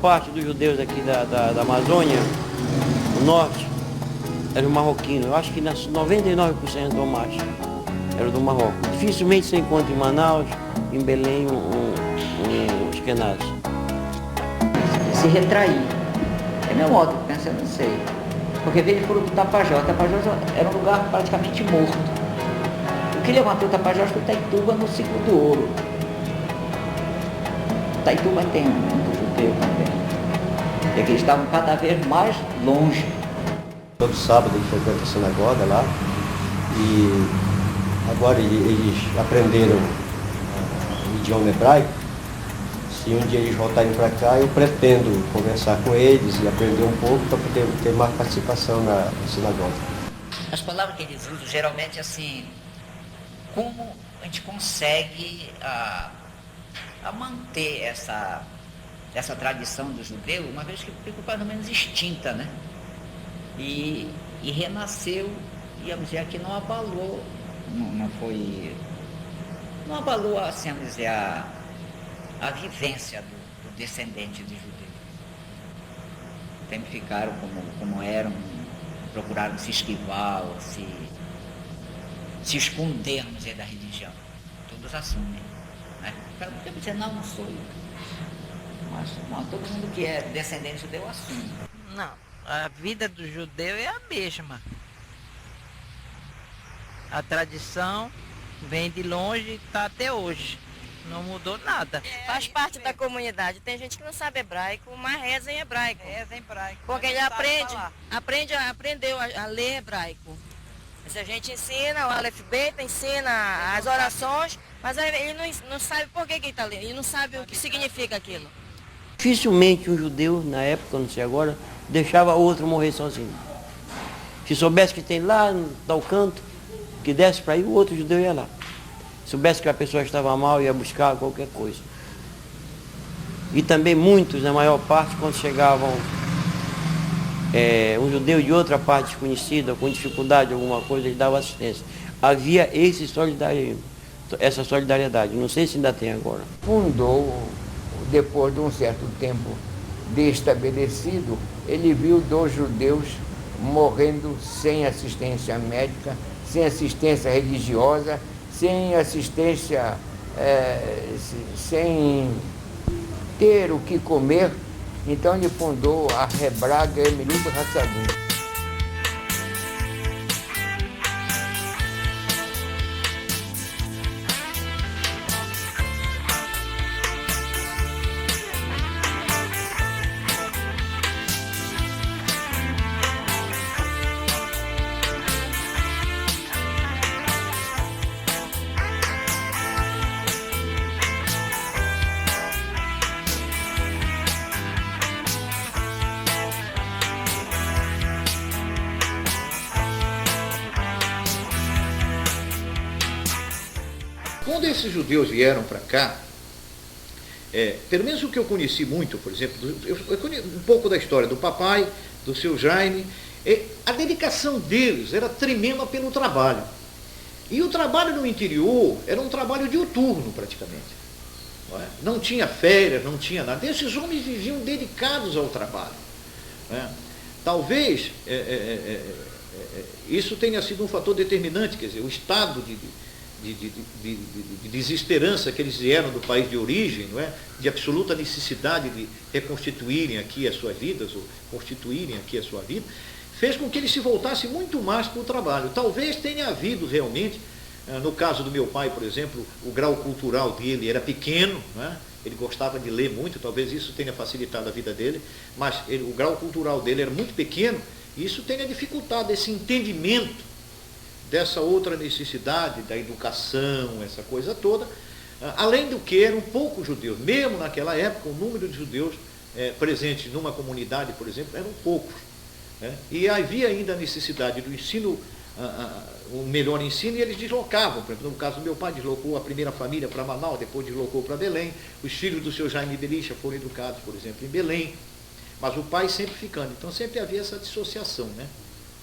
parte dos judeus aqui da Amazônia, do norte, eram marroquinos. Eu acho que 99% ou mais eram do Marrocos. Dificilmente você encontra em Manaus, em Belém, um esquenazi. Se retrair. É meu modo de pensar, eu não sei. Porque eles foram para o Tapajós. O Tapajós era um lugar praticamente morto. O que levantou o Tapajós foi o Itaituba no ciclo do ouro. O Itaituba tem muito judeu também. É que eles estavam cada vez mais longe. Todo sábado ele frequenta a sinagoga lá e agora eles aprenderam o idioma hebraico. Se um dia eles voltarem para cá, eu pretendo conversar com eles e aprender um pouco para poder ter mais participação na sinagoga. As palavras que eles usam geralmente assim, como a gente consegue a manter essa tradição do judeu, uma vez que ficou mais ou menos extinta, né? E renasceu, íamos dizer, que não abalou, não abalou, assim, vamos dizer, a vivência do descendente de judeu. Sempre ficaram como eram, procuraram se esquivar, ou se esconder, vamos dizer, da religião. Todos assumem, né? Porque dizer, não sou eu. Mas não, todo mundo que é descendente judeu assume. Não, a vida do judeu é a mesma. A tradição vem de longe e está até hoje. Não mudou nada. Faz parte da comunidade. Tem gente que não sabe hebraico, mas reza em hebraico. Reza em hebraico. Porque ele aprendeu a ler hebraico. Se a gente ensina o Aleph Bet, ensina as orações, mas ele não sabe por que ele está lendo, ele não sabe o que significa aquilo. Dificilmente um judeu, na época, não sei agora, deixava outro morrer sozinho. Se soubesse que tem lá, no tal canto, que desce para ir, o outro judeu ia lá. Se soubesse que a pessoa estava mal, ia buscar qualquer coisa. E também muitos, na maior parte, quando chegavam um judeu de outra parte desconhecida, com dificuldade, alguma coisa, eles davam assistência. Havia essa solidariedade, não sei se ainda tem agora. Fundou, depois de um certo tempo destabelecido, ele viu 2 judeus morrendo sem assistência médica, sem assistência religiosa, sem assistência, sem ter o que comer. Então ele fundou a Rebraga Emilut Hassadim. Quando esses judeus vieram para cá, pelo menos o que eu conheci muito, por exemplo, eu conheço um pouco da história do papai, do seu Jaime, a dedicação deles era tremenda pelo trabalho. E o trabalho no interior era um trabalho diuturno, praticamente. Não tinha férias, não tinha nada. Esses homens viviam dedicados ao trabalho. Talvez isso tenha sido um fator determinante, quer dizer, o estado de desesperança que eles vieram do país de origem, não é? De absoluta necessidade de reconstituírem aqui as suas vidas, ou constituírem aqui a sua vida, fez com que eles se voltassem muito mais para o trabalho. Talvez tenha havido realmente, no caso do meu pai, por exemplo, o grau cultural dele era pequeno, não é? Ele gostava de ler muito, talvez isso tenha facilitado a vida dele, mas o grau cultural dele era muito pequeno, e isso tenha dificultado esse entendimento dessa outra necessidade da educação, essa coisa toda, além do que eram poucos judeus. Mesmo naquela época, o número de judeus presentes numa comunidade, por exemplo, eram poucos. E havia ainda a necessidade do ensino, um melhor ensino, e eles deslocavam. Por exemplo, no caso do meu pai, deslocou a primeira família para Manaus, depois deslocou para Belém. Os filhos do seu Jaime Berisha foram educados, por exemplo, em Belém. Mas o pai sempre ficando. Então sempre havia essa dissociação, né?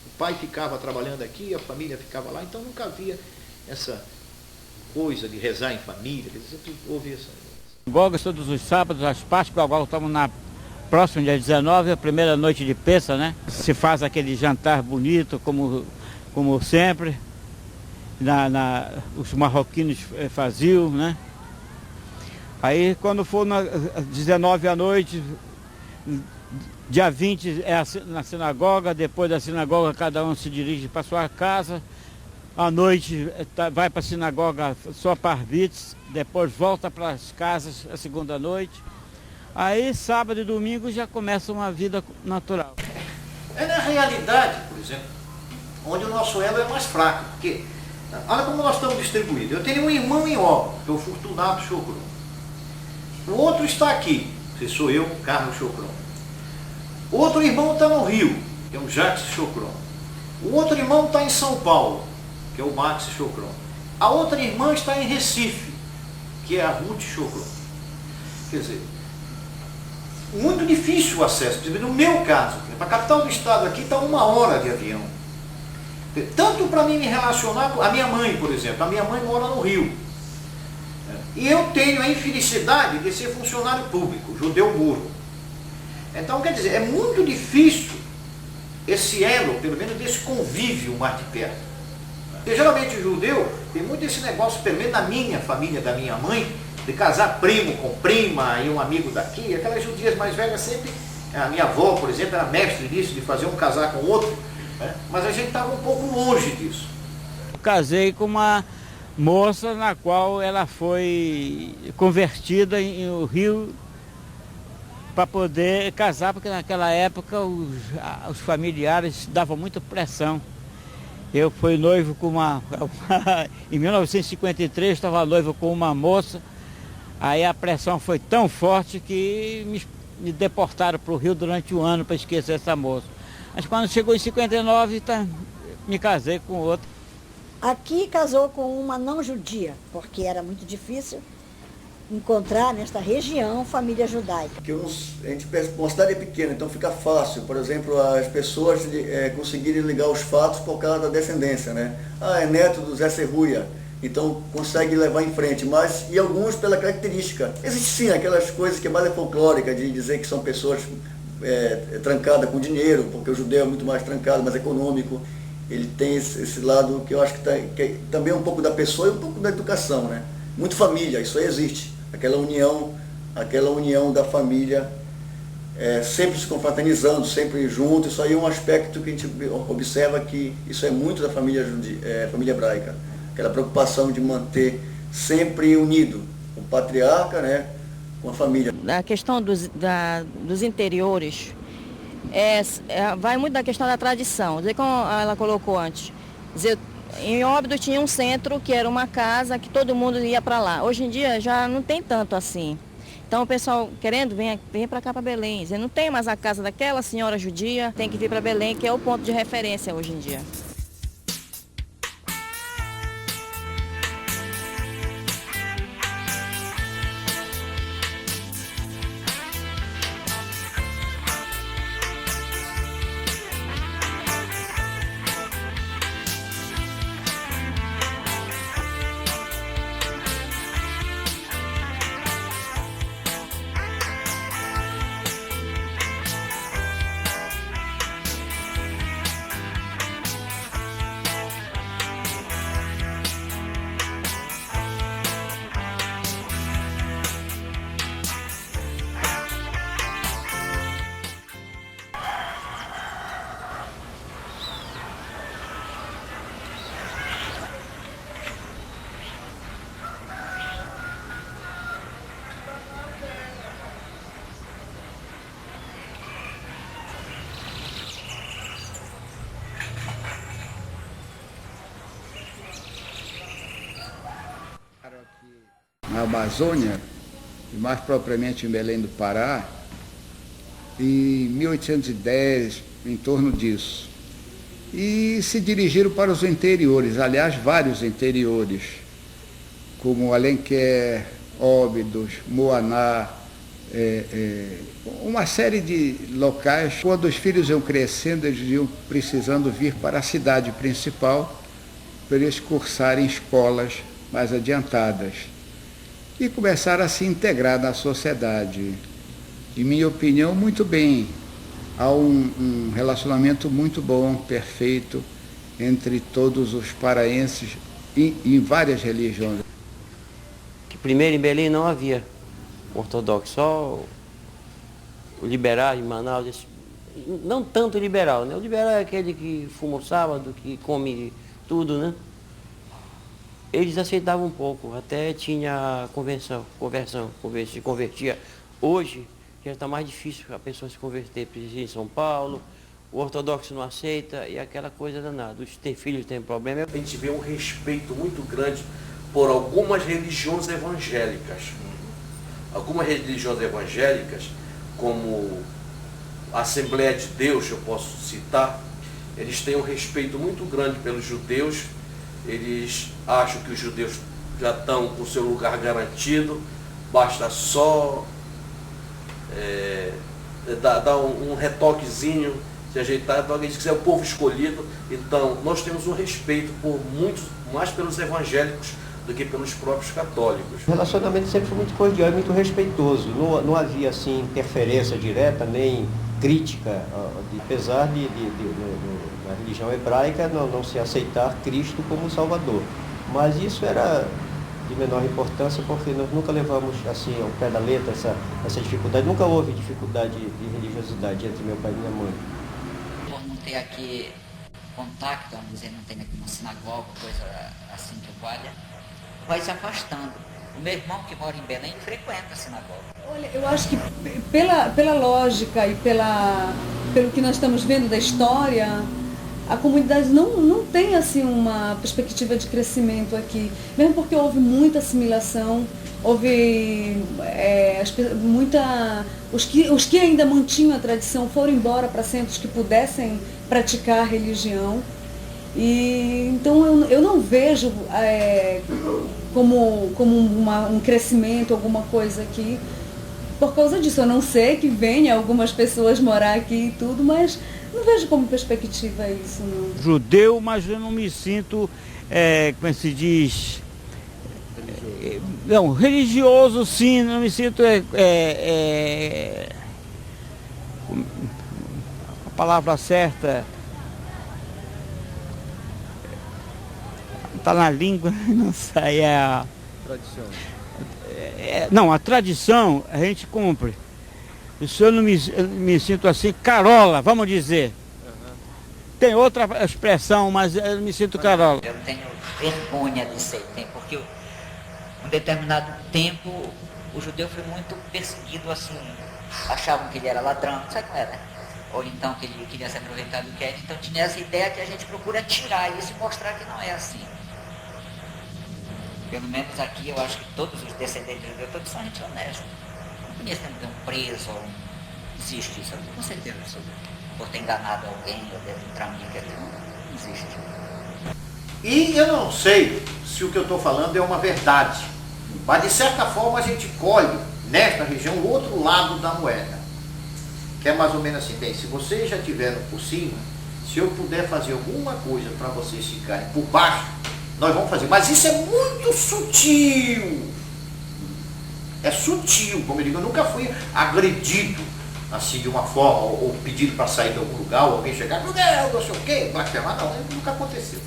O pai ficava trabalhando aqui, a família ficava lá, então nunca havia essa coisa de rezar em família, sempre houve essa. Bogas todos os sábados, as Páscoas, agora estamos próximo dia 19, a primeira noite de Pêssah, né? Se faz aquele jantar bonito, como sempre, os marroquinos faziam, né? Aí quando for na 19 à noite, dia 20 é na sinagoga, depois da sinagoga cada um se dirige para sua casa, à noite vai para a sinagoga só para arbitros, depois volta para as casas a segunda noite. Aí sábado e domingo já começa uma vida natural. É na realidade, por exemplo, onde o nosso elo é mais fraco, porque olha como nós estamos distribuídos. Eu tenho um irmão em obra, que é o Fortunato Chocron. O outro está aqui, que sou eu, Carlos Chocron. O outro irmão está no Rio, que é o Jacques Chocron. O outro irmão está em São Paulo, que é o Max Chocron. A outra irmã está em Recife, que é a Ruth Chocron. Quer dizer, muito difícil o acesso. No meu caso, para a capital do estado aqui está 1 hora de avião. Tanto para mim me relacionar com a minha mãe, por exemplo. A minha mãe mora no Rio. E eu tenho a infelicidade de ser funcionário público, judeu burro. Então, quer dizer, é muito difícil esse elo, pelo menos desse convívio mais de perto. Porque geralmente o judeu tem muito esse negócio, pelo menos na minha família, da minha mãe, de casar primo com prima e um amigo daqui. Aquelas judias mais velhas sempre, a minha avó, por exemplo, era mestre nisso, de fazer um casar com o outro, né? Mas a gente estava um pouco longe disso. Eu casei com uma moça na qual ela foi convertida em o Rio para poder casar, porque naquela época os familiares davam muita pressão. Eu fui noivo com em 1953 estava noivo com uma moça, aí a pressão foi tão forte que me deportaram para o Rio durante 1 ano para esquecer essa moça. Mas quando chegou em 59, me casei com outra. Aqui casou com uma não judia, porque era muito difícil encontrar nesta região família judaica. Porque a gente pensa, uma cidade é pequena, então fica fácil, por exemplo, as pessoas conseguirem ligar os fatos por causa da descendência, né? Ah, é neto do Zé Serruia, então consegue levar em frente, mas e alguns pela característica. Existe sim aquelas coisas que é mais folclórica, de dizer que são pessoas trancadas com dinheiro, porque o judeu é muito mais trancado, mais econômico. Ele tem esse lado que eu acho que também é um pouco da pessoa e um pouco da educação, né? Muito família, isso aí existe. Aquela união da família, sempre se confraternizando, sempre junto. Isso aí é um aspecto que a gente observa que isso é muito da família hebraica. Aquela preocupação de manter sempre unido o patriarca, né, com a família. A questão dos interiores vai muito da questão da tradição. Como ela colocou antes, em Óbidos tinha um centro que era uma casa que todo mundo ia para lá. Hoje em dia já não tem tanto assim. Então o pessoal querendo, vem para cá para Belém. Não tem mais a casa daquela senhora judia, tem que vir para Belém, que é o ponto de referência hoje em dia. Na Amazônia, e mais propriamente em Belém do Pará, em 1810, em torno disso. E se dirigiram para os interiores, aliás, vários interiores, como Alenquer, Óbidos, Moaná, uma série de locais. Quando os filhos iam crescendo, eles iam precisando vir para a cidade principal para eles cursarem escolas mais adiantadas e começaram a se integrar na sociedade. Em minha opinião, muito bem. Há um relacionamento muito bom, perfeito, entre todos os paraenses em várias religiões. Que primeiro em Belém não havia ortodoxo, só o liberal em Manaus, não tanto liberal, né? O liberal é aquele que fuma o sábado, que come tudo, né? Eles aceitavam um pouco, até tinha conversão, se convertia. Hoje já está mais difícil a pessoa se converter, precisa ir em São Paulo, o ortodoxo não aceita e aquela coisa danada. Os que têm filhos têm problema. A gente vê um respeito muito grande por algumas religiões evangélicas. Algumas religiões evangélicas, como a Assembleia de Deus, eu posso citar, eles têm um respeito muito grande pelos judeus. Eles acham que os judeus já estão com o seu lugar garantido, basta só dar um retoquezinho, se ajeitar. Então, eles quiser o povo escolhido. Então, nós temos um respeito por muitos, mais pelos evangélicos do que pelos próprios católicos. O relacionamento sempre foi muito cordial e muito respeitoso. Não havia assim interferência direta nem crítica, apesar na religião hebraica não se aceitar Cristo como Salvador. Mas isso era de menor importância porque nós nunca levamos assim ao pé da letra essa dificuldade. Nunca houve dificuldade de religiosidade entre meu pai e minha mãe. Por não ter aqui contato, vamos dizer, não tem aqui uma sinagoga, coisa assim que valha, vai se afastando. O meu irmão que mora em Belém frequenta a sinagoga. Olha, eu acho que pela lógica e pelo que nós estamos vendo da história, a comunidade não tem assim uma perspectiva de crescimento aqui, mesmo porque houve muita assimilação, houve os que ainda mantinham a tradição foram embora para centros que pudessem praticar a religião. E então eu não vejo como um crescimento, alguma coisa aqui por causa disso. Eu não sei que venha algumas pessoas morar aqui e tudo, mas não vejo como perspectiva isso, não. Judeu, mas eu não me sinto, como se diz, não, religioso sim, não me sinto, a palavra certa, está na língua, não sai, Tradição. Não, a tradição a gente cumpre. Se eu não me sinto assim, carola, vamos dizer. Uhum. Tem outra expressão, mas eu me sinto carola. Eu tenho vergonha de ser, porque um determinado tempo o judeu foi muito perseguido assim, achavam que ele era ladrão, sabe como é, né? Ou então que ele queria se aproveitar do crédito, então tinha essa ideia que a gente procura tirar isso e mostrar que não é assim. Pelo menos aqui eu acho que todos os descendentes de judeu, todos são gente honesta. Não conheço nenhum preso, ou existe isso, com certeza, por ter enganado alguém, ou dentro de um traminho que não existe. E eu não sei se o que eu estou falando é uma verdade, mas de certa forma a gente colhe nesta região o outro lado da moeda, que é mais ou menos assim, bem, se vocês já tiveram por cima, se eu puder fazer alguma coisa para vocês ficarem por baixo, nós vamos fazer, mas isso é muito sutil, é sutil, como eu digo, eu nunca fui agredido assim de uma forma, ou pedido para sair de algum lugar, ou alguém chegar, não sei o quê, blasfemar, não, nunca aconteceu.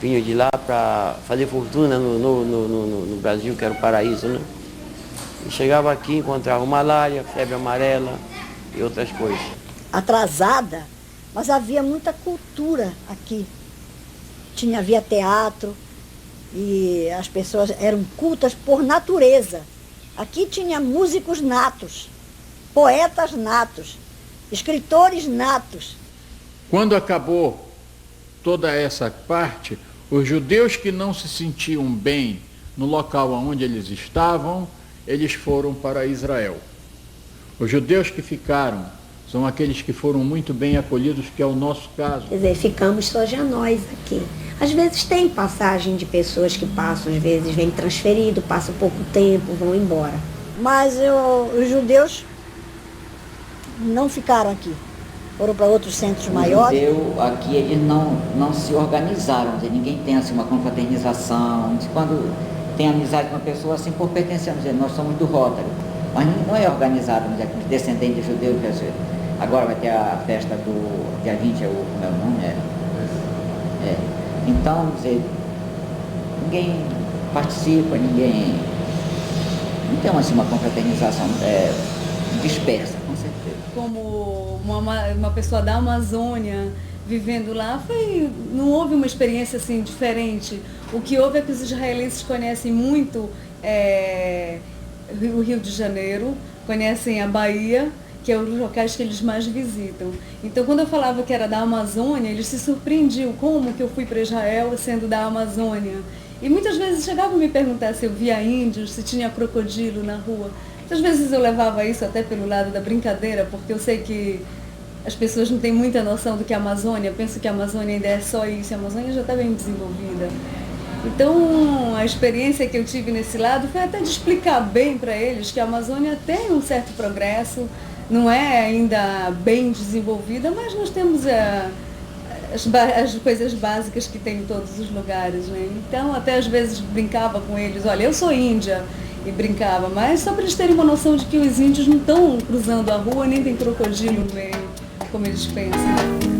Vinham de lá para fazer fortuna no Brasil, que era o paraíso, né? E chegava aqui, encontrava malária, febre amarela e outras coisas. Atrasada, mas havia muita cultura aqui. Havia teatro e as pessoas eram cultas por natureza. Aqui tinha músicos natos, poetas natos, escritores natos. Quando acabou toda essa parte, os judeus que não se sentiam bem no local onde eles estavam, eles foram para Israel. Os judeus que ficaram são aqueles que foram muito bem acolhidos, que é o nosso caso. Quer dizer, ficamos só já nós aqui. Às vezes tem passagem de pessoas que passam, às vezes vem transferido, passa pouco tempo, vão embora. Mas os judeus não ficaram aqui. Foram para outros centros maiores. Os judeus aqui, eles não se organizaram, ninguém tem assim uma confraternização. Quando tem amizade com uma pessoa assim, por pertencer, nós somos do Rotary, mas não é organizado, os descendentes de judeus. Agora vai ter a festa do dia 20, como é o nome? Então, ninguém participa, ninguém. Não tem assim uma confraternização dispersa, com certeza. Como uma pessoa da Amazônia vivendo lá, não houve uma experiência assim diferente. O que houve é que os israelenses conhecem muito o Rio de Janeiro, conhecem a Bahia, que é os locais que eles mais visitam. Então, quando eu falava que era da Amazônia, eles se surpreendiam como que eu fui para Israel sendo da Amazônia. E muitas vezes chegavam a me perguntar se eu via índios, se tinha crocodilo na rua. Muitas vezes eu levava isso até pelo lado da brincadeira, porque eu sei que as pessoas não têm muita noção do que é a Amazônia. Eu penso que a Amazônia ainda é só isso, a Amazônia já está bem desenvolvida. Então, a experiência que eu tive nesse lado foi até de explicar bem para eles que a Amazônia tem um certo progresso, não é ainda bem desenvolvida, mas nós temos as coisas básicas que tem em todos os lugares, né? Então, até às vezes brincava com eles, olha, eu sou índia, e brincava, mas só para eles terem uma noção de que os índios não estão cruzando a rua, nem tem crocodilo no meio, como eles pensam.